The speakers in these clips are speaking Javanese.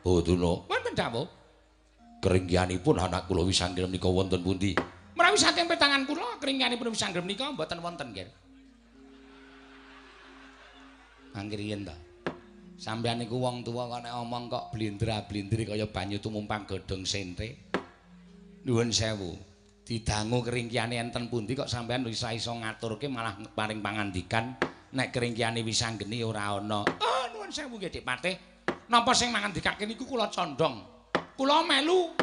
Oh Durna. Wonten dawuh. Keringgianipun anak kula Wisanggeni menika wonten pundi? Menawi saking petangan kula keringgianipun Wisanggeni menika mboten wonten, nggih. Mangkir yen ta. Sampeyan niku wong tuwa kok nek omong kok blindra-blindri kaya banyu tumumpang godhong sente. Nuwun sewu. Didangu keringkiane enten pundi kok sampeyan bisa iso ngaturke malah paring pangandikan nek keringkiane Wisanggeni ora ana. Oh, nuwun sewu nggih Dik Patih. Napa sing mangandikake niku kula condong. Kula melu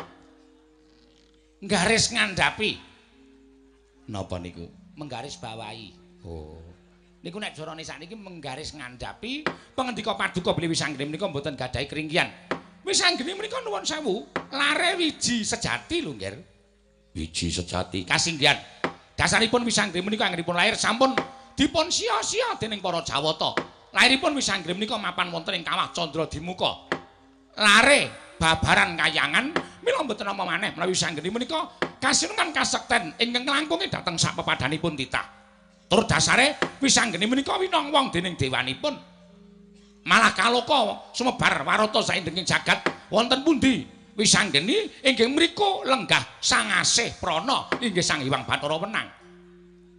nggaris ngandhapi. Napa niku? Menggaris bawahi. Oh. Niku nek jarane sakniki menggaris ngandhapi pangendika paduka bilih Wisanggeni menika mboten gadahi keringkian. Wisanggeni menika nuwun sewu, lare wiji sejati lho, nggih. Wiji sejati. Kasinggihan. Dasaripun Wisanggeni menika anggenipun lair sampun dipun sia-sia dening para Jawata. Lairipun Wisanggeni menika mapan wonten ing Kawah Candradimuka. Lare babaran kayangan mila mboten nama maneh menawi Wisanggeni menika kasinungan kasekten ingkang langkunge dhateng sak pepadanipun titah. Tur dasare Wisanggeni menika winong wong dening dewanipun. Malah kaloka sumebar warata saindenging jagat wonten pundi Wisanggeni inggih mriku lenggah sangasih prana inggih Sang Hyang Bathara Wenang.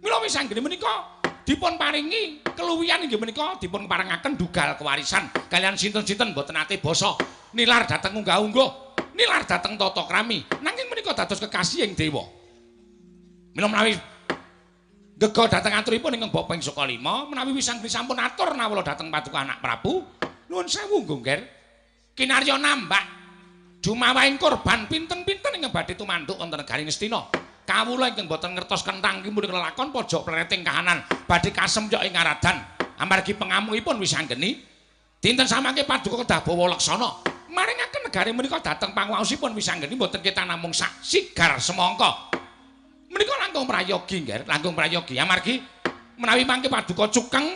Mila Wisanggeni menika dipun paringi keluwihan inggih menika dipun paringaken dugal kewarisan kalian sinten-sinten boten ate basa nilar dhateng unggah-ungguh, nilar dhateng tata krami, nanging menika dados kekasih ing dewa. Mila menawi gega dhateng aturipun ingkang Bapa ing Sukalima menawi Wisanggeni sampun atur nawala dhateng paduka anak Prabu nuwun sewu Nggongger kinarya nambak dumawahing korban pinten-pinten ingkang badhe tumanduk wonten negari Ngastina kawula ingkang boten ngertos kenthang kimuning lelakon pojok plereting kahanan badhe kasemyok ing ngaradan amargi pangamukipun Wisanggeni dinten samangke paduka kedah bawa laksana maringaken negari menika dhateng panguwasipun Wisanggeni boten kita namung sak sigar semangka. Menika langkung prayogi nggih, langkung prayogi amargi menawi mangke paduka cukeng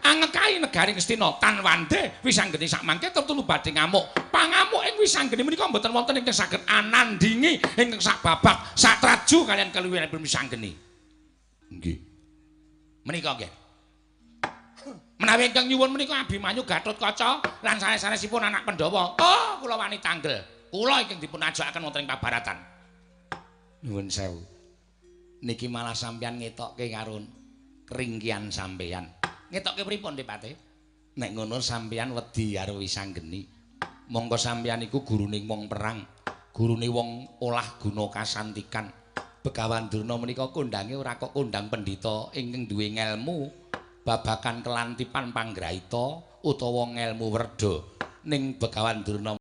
angekahi negari Ngastina tan wande Wisanggeni sak mangke tetulu badhe ngamuk. Pangamuk ing Wisanggeni menika mboten wonten ingkang saged anandingi ingkang sak babak sak traju kalian keluwihanipun Wisanggeni. Nggih. Menika nggih. Menawi ingkang nyuwun menika Abimanyu Gatotkaca lan sanes-sanesipun anak Pandhawa. Oh, kula wani tanggel. Kula ingkang dipun ajakaken wonten ing pabaratan. Nuwun sewu. Niki malah sampeyan ngetokke karo keringkian sampeyan. Ngetokke pripun, Dik Patih? Nek ngono sampeyan wedi karo Wisanggeni. Monggo sampeyan iku guruning wong perang, gurune wong olah guna kasantikan. Begawan Durna menika kondange ora kok kondang pendhita ingkang duwe ngelmu babagan kelantipan panggraita utawa ngelmu werda. Ning Begawan Durna